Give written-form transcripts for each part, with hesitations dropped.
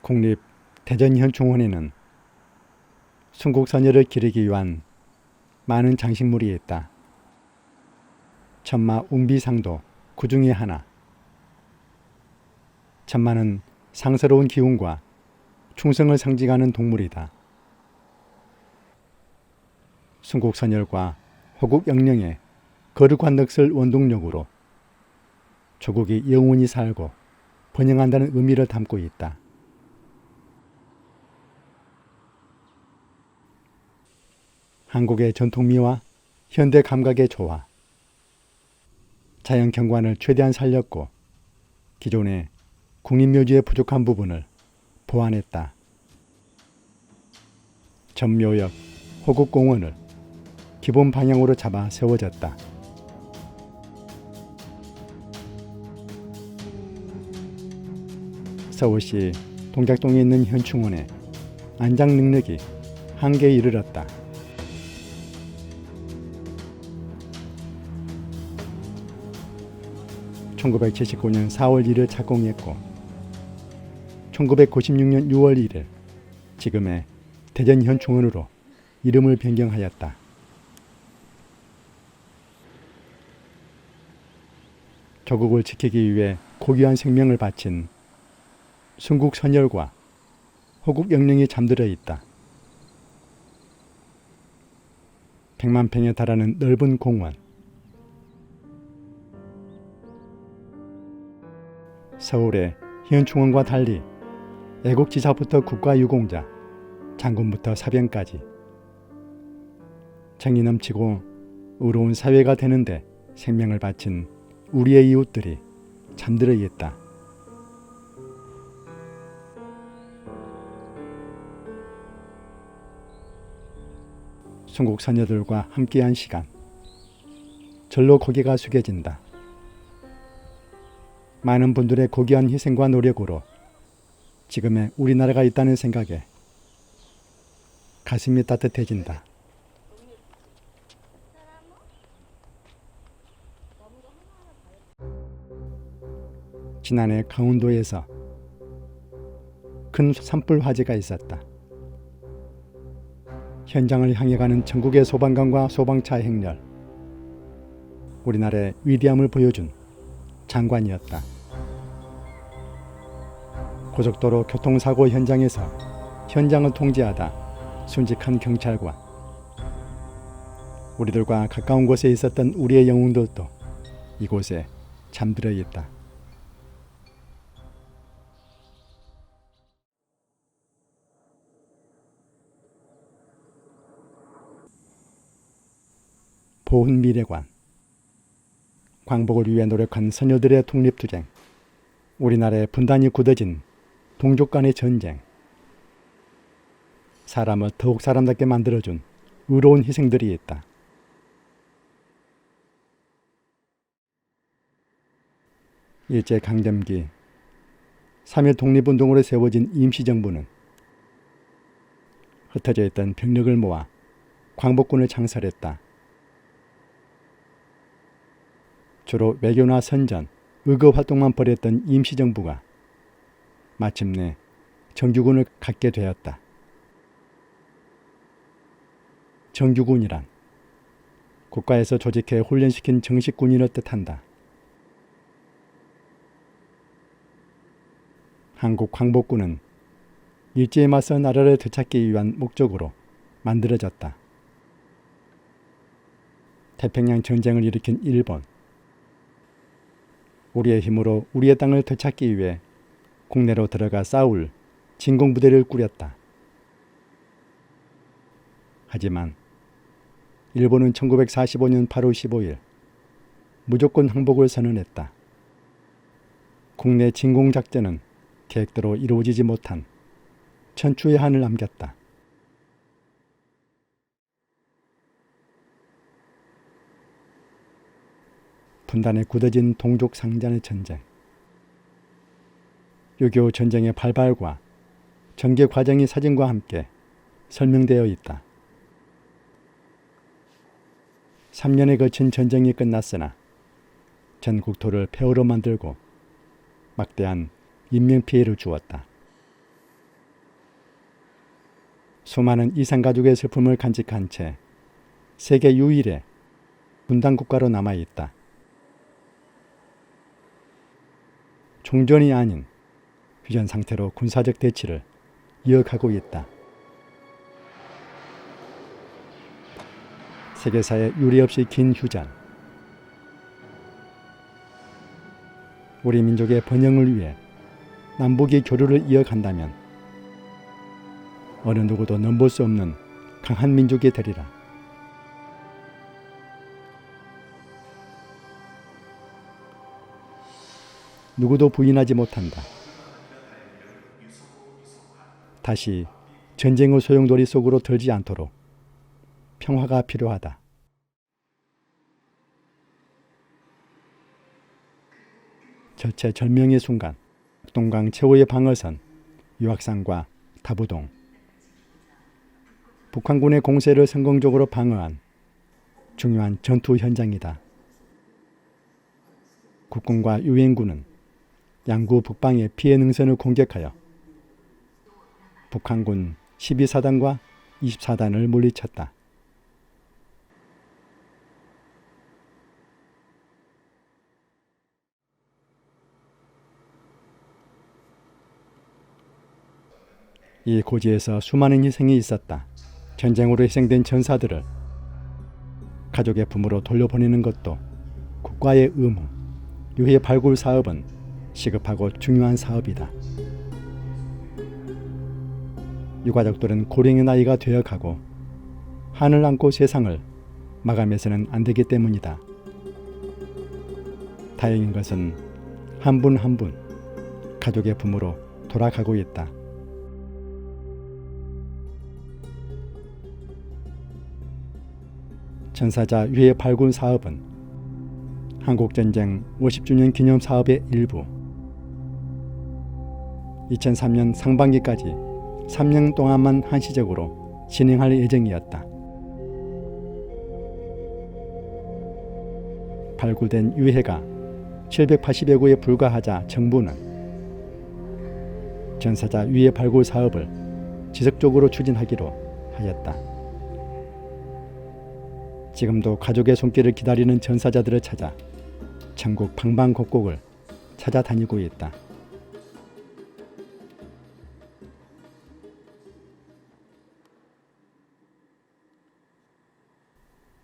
국립 대전현충원에는 순국선열을 기리기 위한 많은 장식물이 있다. 천마 웅비상도 그 중에 하나. 천마는 상스러운 기운과 충성을 상징하는 동물이다. 순국선열과 호국영령의 거룩한 넋을 원동력으로 조국이 영원히 살고 번영한다는 의미를 담고 있다. 한국의 전통미와 현대 감각의 조화, 자연 경관을 최대한 살렸고 기존의 국립묘지의 부족한 부분을 보완했다. 전묘역, 호국공원을 기본 방향으로 잡아 세워졌다. 서울시 동작동에 있는 현충원의 안장 능력이 한계에 이르렀다. (1979년 4월 1일) 착공했고 1996년 6월 1일 지금의 대전현충원으로 이름을 변경하였다. 조국을 지키기 위해 고귀한 생명을 바친 순국선열과 호국영령이 잠들어 있다. 100만 평에 달하는 넓은 공원, 서울의 현충원과 달리 애국지사부터 국가유공자, 장군부터 사병까지 정이 넘치고 의로운 사회가 되는데 생명을 바친 우리의 이웃들이 잠들어 있다. 순국선열들과 함께한 시간, 절로 고개가 숙여진다. 많은 분들의 고귀한 희생과 노력으로 지금의 우리나라가 있다는 생각에 가슴이 따뜻해진다. 지난해 강원도에서 큰 산불 화재가 있었다. 현장을 향해 가는 전국의 소방관과 소방차 행렬, 우리나라의 위대함을 보여준 장관이었다. 고속도로 교통사고 현장에서 현장을 통제하다 순직한 경찰관, 우리들과 가까운 곳에 있었던 우리의 영웅들도 이곳에 잠들어 있다. 보훈미래관, 광복을 위해 노력한 선녀들의 독립투쟁, 우리나라의 분단이 굳어진 동족 간의 전쟁, 사람을 더욱 사람답게 만들어준 의로운 희생들이 있다. 일제강점기 3.1 독립운동으로 세워진 임시정부는 흩어져 있던 병력을 모아 광복군을 창설했다. 주로 외교나 선전, 의거 활동만 벌였던 임시정부가 마침내 정규군을 갖게 되었다. 정규군이란 국가에서 조직해 훈련시킨 정식 군인을 뜻한다. 한국 광복군은 일제에 맞서 나라를 되찾기 위한 목적으로 만들어졌다. 태평양 전쟁을 일으킨 일본, 우리의 힘으로 우리의 땅을 되찾기 위해 국내로 들어가 싸울 진공부대를 꾸렸다. 하지만 일본은 1945년 8월 15일 무조건 항복을 선언했다. 국내 진공작전은 계획대로 이루어지지 못한 천추의 한을 남겼다. 분단에 굳어진 동족 상잔의 전쟁, 6.25 전쟁의 발발과 전개 과정이 사진과 함께 설명되어 있다. 3년에 걸친 전쟁이 끝났으나 전 국토를 폐허로 만들고 막대한 인명피해를 주었다. 수많은 이산가족의 슬픔을 간직한 채 세계 유일의 분단 국가로 남아있다. 종전이 아닌 휴전 상태로 군사적 대치를 이어가고 있다. 세계사에 유례 없이 긴 휴전. 우리 민족의 번영을 위해 남북이 교류를 이어간다면 어느 누구도 넘볼 수 없는 강한 민족이 되리라. 누구도 부인하지 못한다. 다시 전쟁의 소용돌이 속으로 들지 않도록 평화가 필요하다. 절체절명의 순간, 동강 최후의 방어선 유학산과 다부동, 북한군의 공세를 성공적으로 방어한 중요한 전투 현장이다. 국군과 유엔군은 양구 북방의 피해 능선을 공격하여 북한군 12사단과 24단을 물리쳤다. 이 고지에서 수많은 희생이 있었다. 전쟁으로 희생된 전사들을 가족의 품으로 돌려보내는 것도 국가의 의무, 유해 발굴 사업은 시급하고 중요한 사업이다. 유가족들은 고령의 나이가 되어가고 한을 안고 세상을 마감해서는 안 되기 때문이다. 다행인 것은 한 분 한 분 가족의 품으로 돌아가고 있다. 전사자 유해 발굴 사업은 한국전쟁 50주년 기념 사업의 일부. 2003년 상반기까지 3년 동안만 한시적으로 진행할 예정이었다. 발굴된 유해가 780여 구에 불과하자 정부는 전사자 유해 발굴 사업을 지속적으로 추진하기로 하였다. 지금도 가족의 손길을 기다리는 전사자들을 찾아 전국 방방곡곡을 찾아다니고 있다.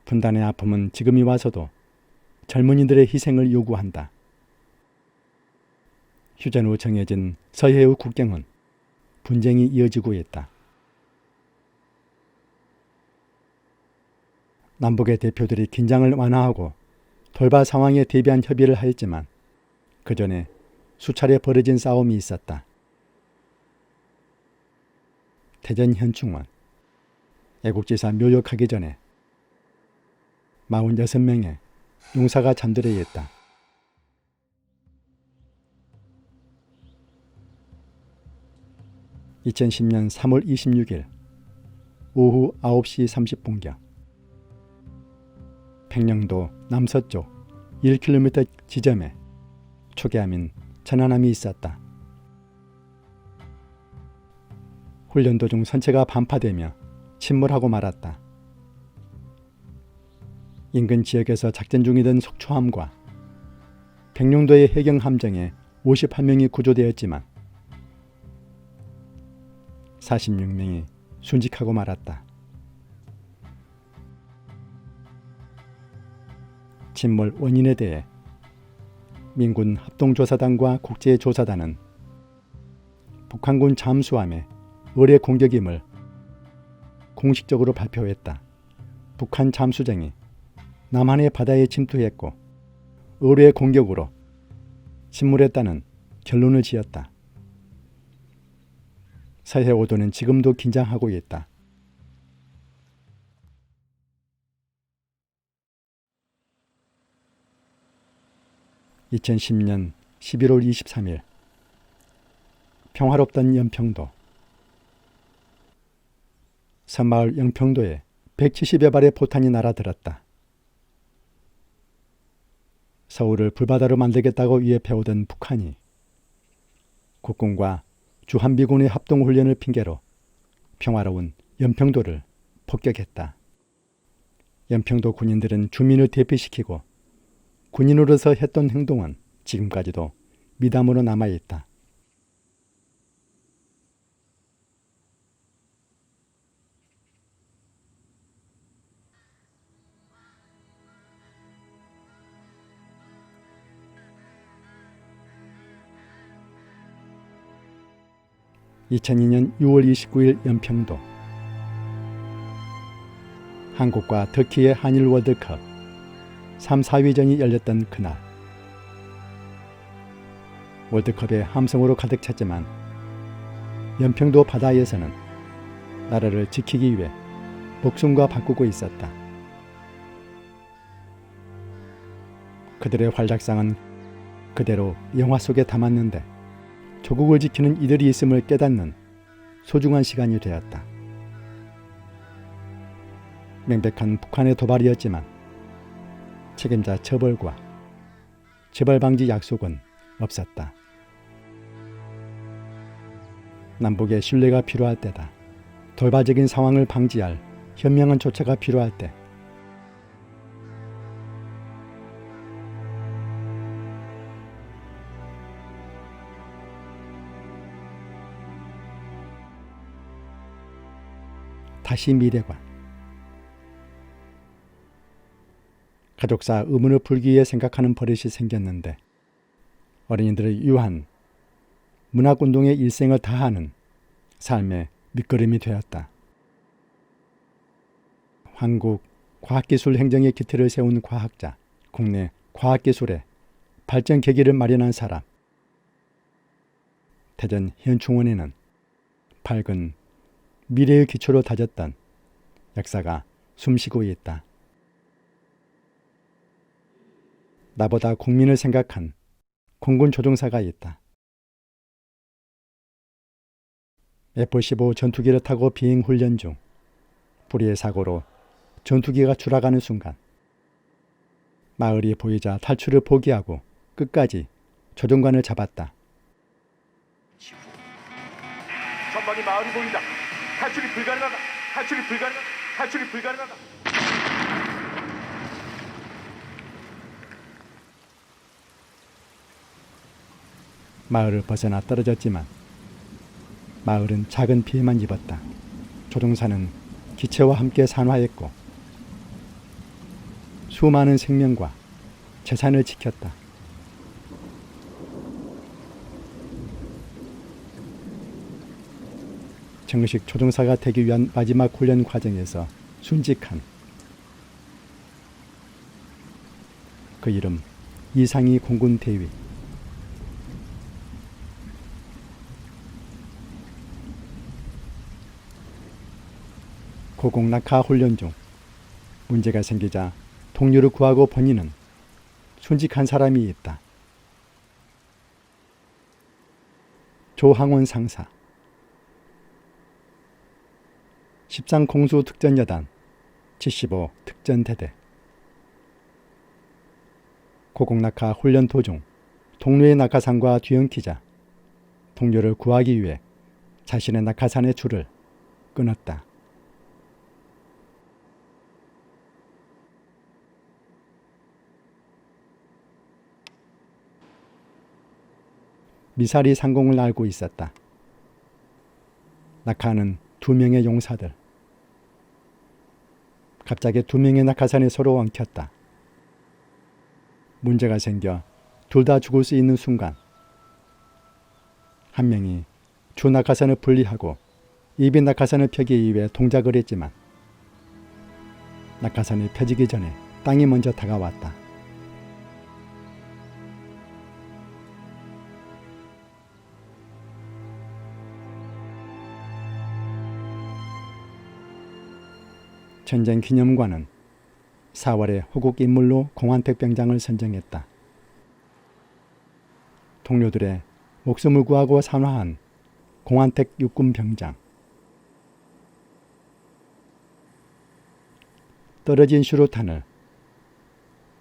분단의 아픔은 지금이 와서도 젊은이들의 희생을 요구한다. 휴전 후 정해진 서해의 국경은 분쟁이 이어지고 있다. 남북의 대표들이 긴장을 완화하고 돌발 상황에 대비한 협의를 하였지만 그 전에 수차례 벌어진 싸움이 있었다. 태전 현충원, 애국지사 묘역하기 전에 46명의 용사가 잠들어 있다. (2010년 3월 26일) 오후 9시 30분경 평령도 남서쪽 1km 지점에 초계함인 천안함이 있었다. 훈련 도중 선체가 반파되며 침몰하고 말았다. 인근 지역에서 작전 중이던 속초함과 백령도의 해경함정에 51명이 구조되었지만 46명이 순직하고 말았다. 침몰 원인에 대해 민군 합동조사단과 국제조사단은 북한군 잠수함의 의뢰 공격임을 공식적으로 발표했다. 북한 잠수정이 남한의 바다에 침투했고 의뢰 공격으로 침몰했다는 결론을 지었다. 서해 오도는 지금도 긴장하고 있다. (2010년 11월 23일) 평화롭던 연평도. 섬마을 영평도에 170여 발의 포탄이 날아들었다. 서울을 불바다로 만들겠다고 위협해오던 북한이 국군과 주한미군의 합동훈련을 핑계로 평화로운 연평도를 폭격했다. 연평도 군인들은 주민을 대피시키고 군인으로서 했던 행동은 지금까지도 미담으로 남아있다. (2002년 6월 29일) 연평도. 한국과 터키의 한일 월드컵 3, 4위전이 열렸던 그날. 월드컵의 함성으로 가득 찼지만 연평도 바다에서는 나라를 지키기 위해 목숨과 바꾸고 있었다. 그들의 활약상은 그대로 영화 속에 담았는데 조국을 지키는 이들이 있음을 깨닫는 소중한 시간이 되었다. 명백한 북한의 도발이었지만 책임자 처벌과 재발 방지 약속은 없었다. 남북의 신뢰가 필요할 때다. 돌발적인 상황을 방지할 현명한 조처가 필요할 때 다시 미래관. 가족사 의문을 풀기 위해 생각하는 버릇이 생겼는데 어린이들의 유한, 문학운동에 일생을 다하는 삶의 밑거름이 되었다. 한국 과학기술 행정의 기틀을 세운 과학자, 국내 과학기술의 발전 계기를 마련한 사람. 대전 현충원에는 밝은 미래의 기초로 다졌던 역사가 숨쉬고 있다. 나보다 국민을 생각한 공군 조종사가 있다. F-15 전투기를 타고 비행 훈련 중 불의의 사고로 전투기가 추락하는 순간 마을이 보이자 탈출을 포기하고 끝까지 조종관을 잡았다. 전방에 마을이 보인다. 탈출이 불가능하다. 탈출이 불가능하다. 탈출이 불가능하다. 마을을 벗어나 떨어졌지만 마을은 작은 피해만 입었다. 조종사는 기체와 함께 산화했고 수많은 생명과 재산을 지켰다. 정식 조종사가 되기 위한 마지막 훈련 과정에서 순직한 그 이름 이상희 공군 대위. 고공 낙하 훈련 중 문제가 생기자 동료를 구하고 본인은 순직한 사람이 있다. 조항원 상사. 13 공수 특전여단 75 특전대대. 고공 낙하 훈련 도중 동료의 낙하산과 뒤엉키자 동료를 구하기 위해 자신의 낙하산의 줄을 끊었다. 미사리 상공을 알고 있었다. 낙하하는 2명의 용사들. 갑자기 2명의 낙하산이 서로 엉켰다. 문제가 생겨 둘 다 죽을 수 있는 순간 한 명이 주 낙하산을 분리하고 이비 낙하산을 펴기 위해 동작을 했지만 낙하산이 펴지기 전에 땅이 먼저 다가왔다. 전쟁 기념관은 4월에 호국 인물로 공안택 병장을 선정했다. 동료들의 목숨을 구하고 산화한 공안택 육군 병장. 떨어진 슈루탄을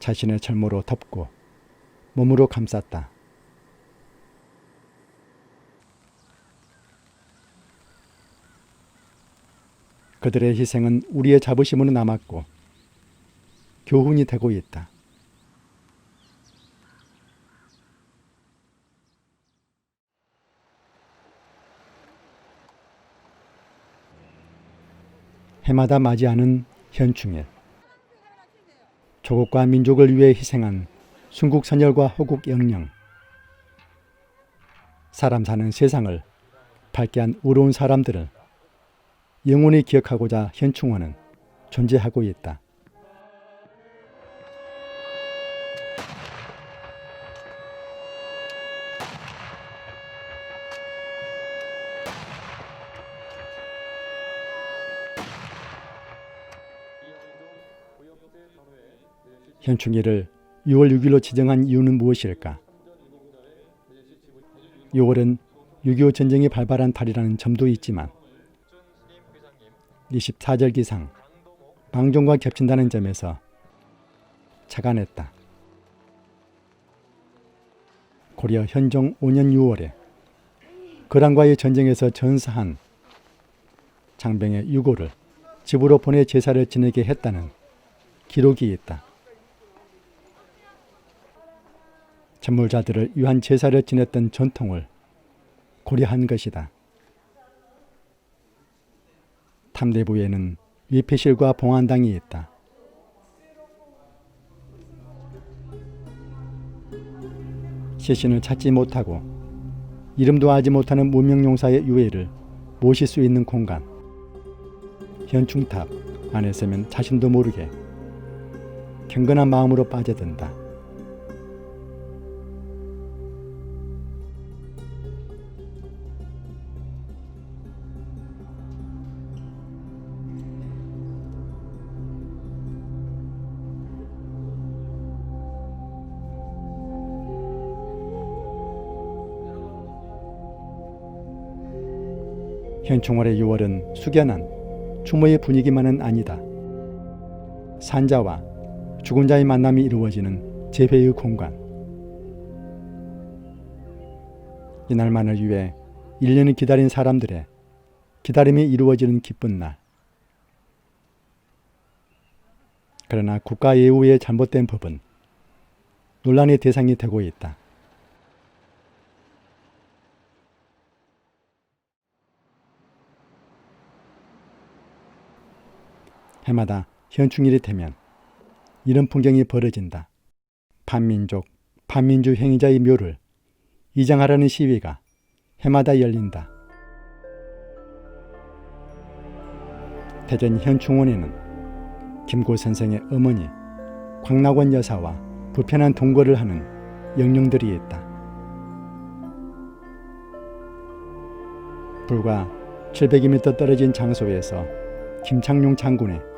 자신의 철모로 덮고 몸으로 감쌌다. 그들의 희생은 우리의 자부심으로 남았고 교훈이 되고 있다. 해마다 맞이하는 현충일. 조국과 민족을 위해 희생한 순국 선열과 호국 영령. 사람 사는 세상을 밝게 한 의로운 사람들을 영원히 기억하고자 현충원은 존재하고 있다. 현충일을 6월 6일로 지정한 이유는 무엇일까? 6월은 6.25 전쟁이 발발한 달이라는 점도 있지만 24절기상 망종과 겹친다는 점에서 착안했다. 고려 현종 5년 6월에 거란과의 전쟁에서 전사한 장병의 유고를 집으로 보내 제사를 지내게 했다는 기록이 있다. 전물자들을 위한 제사를 지냈던 전통을 고려한 것이다. 탐대부에는 위패실과 봉안당이 있다. 시신을 찾지 못하고 이름도 알지 못하는 무명용사의 유해를 모실 수 있는 공간. 현충탑 안에 서면 자신도 모르게 경건한 마음으로 빠져든다. 현충월의 6월은 숙연한 추모의 분위기만은 아니다. 산자와 죽은 자의 만남이 이루어지는 재회의 공간. 이날만을 위해 1년을 기다린 사람들의 기다림이 이루어지는 기쁜 날. 그러나 국가 예우의 잘못된 법은 논란의 대상이 되고 있다. 해마다 현충일이 되면 이런 풍경이 벌어진다. 반민족, 반민주 행위자의 묘를 이장하라는 시위가 해마다 열린다. 대전 현충원에는 김구 선생의 어머니 광락원 여사와 불편한 동거를 하는 영령들이 있다. 불과 700m 떨어진 장소에서 김창룡 장군의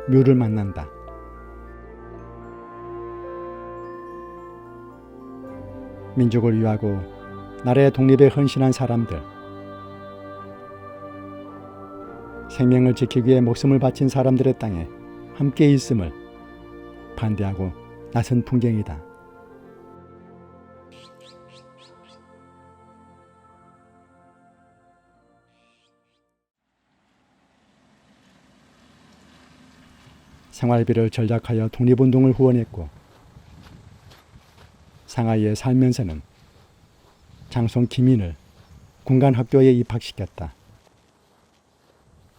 묘를 만난다. 민족을 위하고 나라의 독립에 헌신한 사람들, 생명을 지키기 위해 목숨을 바친 사람들의 땅에 함께 있음을 반대하고 나선 풍경이다. 생활비를 절약하여 독립운동을 후원했고 상하이에 살면서는 장손 김인을 군간학교에 입학시켰다.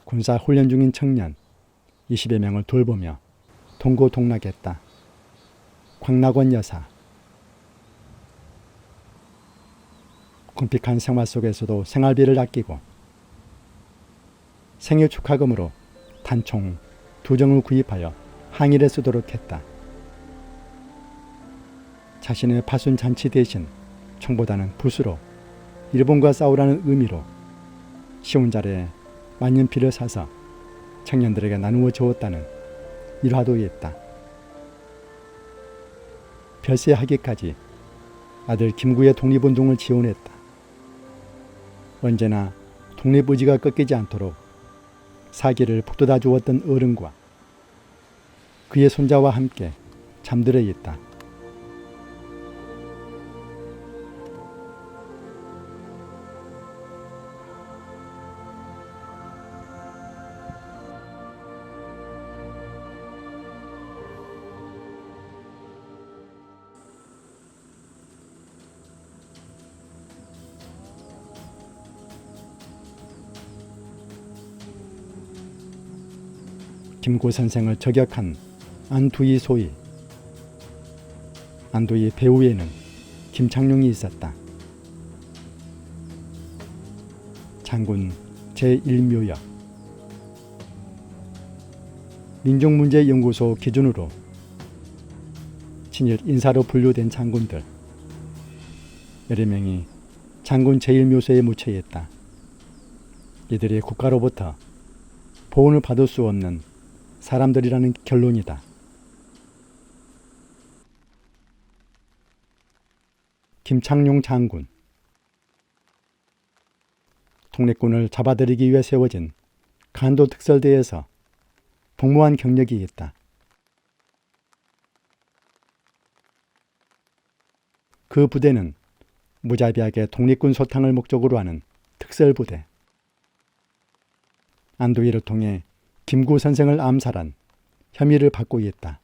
군사 훈련 중인 청년 20여 명을 돌보며 동고동락했다. 광락원 여사. 궁핍한 생활 속에서도 생활비를 아끼고 생일 축하금으로 단총 2정을 구입하여 항일에 쓰도록 했다. 자신의 파순 잔치 대신 총보다는 붓으로 일본과 싸우라는 의미로 쉬운 자리에 만년필을 사서 청년들에게 나누어 주었다는 일화도 있다. 별세하기까지 아들 김구의 독립운동을 지원했다. 언제나 독립의지가 꺾이지 않도록 사기를 북돋아 주었던 어른과 그의 손자와 함께 잠들어 있다. 김구 선생을 저격한 안두희 소위. 안두희 배후에는 김창룡이 있었다. 장군 제1묘역. 민족문제연구소 기준으로 친일 인사로 분류된 장군들 여러 명이 장군 제1묘소에 묻혀있다. 이들이 국가로부터 보훈을 받을 수 없는 사람들이라는 결론이다. 김창룡 장군. 독립군을 잡아들이기 위해 세워진 간도 특설대에서 복무한 경력이 있다. 그 부대는 무자비하게 독립군 소탕을 목적으로 하는 특설부대. 안두희를 통해 김구 선생을 암살한 혐의를 받고 있다.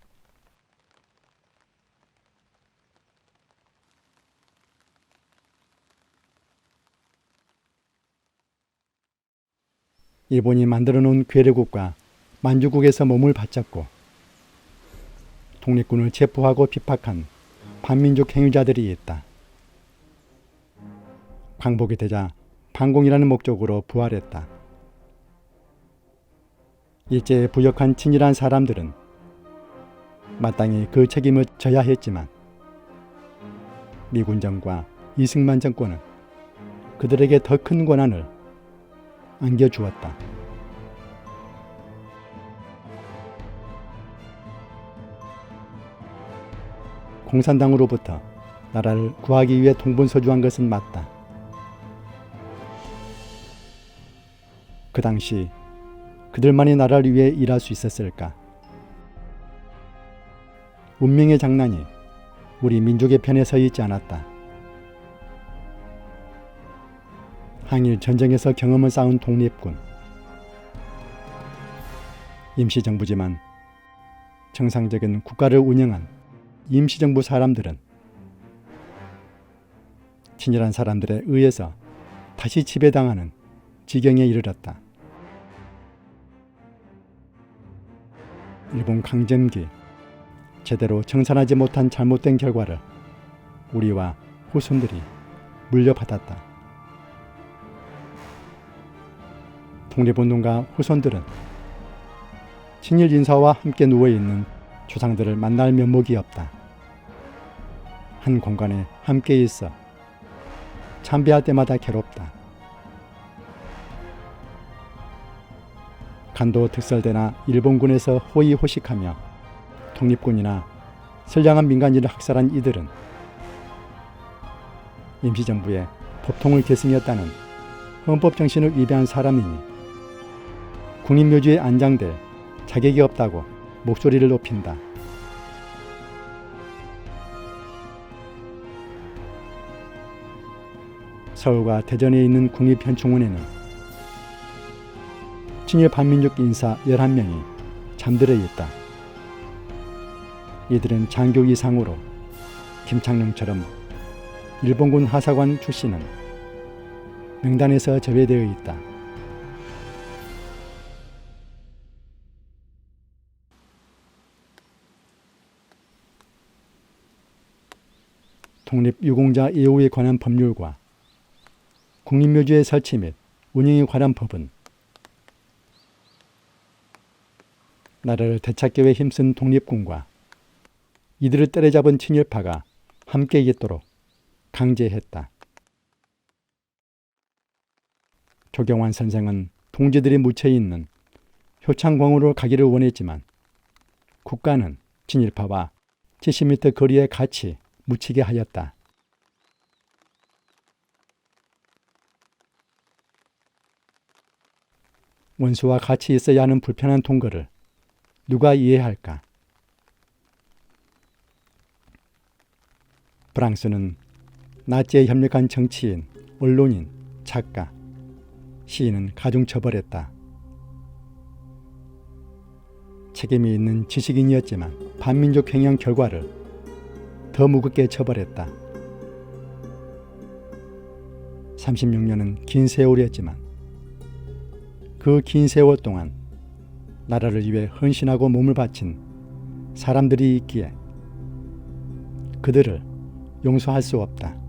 일본이 만들어 놓은 괴뢰국과 만주국에서 몸을 바쳤고 독립군을 체포하고 비박한 반민족 행위자들이 있다. 광복이 되자 반공이라는 목적으로 부활했다. 일제에 부역한 친일한 사람들은 마땅히 그 책임을 져야 했지만 미군정과 이승만 정권은 그들에게 더 큰 권한을 안겨주었다. 공산당으로부터 나라를 구하기 위해 동분서주한 것은 맞다. 그 당시 그들만이 나라를 위해 일할 수 있었을까? 운명의 장난이 우리 민족의 편에 서 있지 않았다. 항일 전쟁에서 경험을 쌓은 독립군. 임시정부지만 정상적인 국가를 운영한 임시정부 사람들은 친일한 사람들에 의해서 다시 지배당하는 지경에 이르렀다. 일본 강점기 제대로 청산하지 못한 잘못된 결과를 우리와 후손들이 물려받았다. 독립운동가 후손들은 친일 인사와 함께 누워있는 조상들을 만날 면목이 없다. 한 공간에 함께 있어 참배할 때마다 괴롭다. 간도 특설대나 일본군에서 호의호식하며 독립군이나 선량한 민간인을 학살한 이들은 임시정부의 법통을 계승했다는 헌법 정신을 위배한 사람이니 국립묘지에 안장될 자격이 없다고 목소리를 높인다. 서울과 대전에 있는 국립현충원에는 친일 반민족 인사 11명이 잠들어 있다. 이들은 장교 이상으로 김창룡처럼 일본군 하사관 출신은 명단에서 제외되어 있다. 독립유공자 예우에 관한 법률과 국립묘지의 설치 및 운영에 관한 법은 나라를 되찾기 위해 힘쓴 독립군과 이들을 때려잡은 친일파가 함께 있도록 강제했다. 조경환 선생은 동지들이 묻혀있는 효창공원으로 가기를 원했지만 국가는 친일파와 70m 거리에 같이 묻히게 하였다. 원수와 같이 있어야 하는 불편한 동거를 누가 이해할까? 프랑스는 나치에 협력한 정치인, 언론인, 작가, 시인은 가중 처벌했다. 책임이 있는 지식인이었지만 반민족 행영 결과를 더 무겁게 처벌했다. 36년은 긴 세월이었지만 그 긴 세월 동안 나라를 위해 헌신하고 몸을 바친 사람들이 있기에 그들을 용서할 수 없다.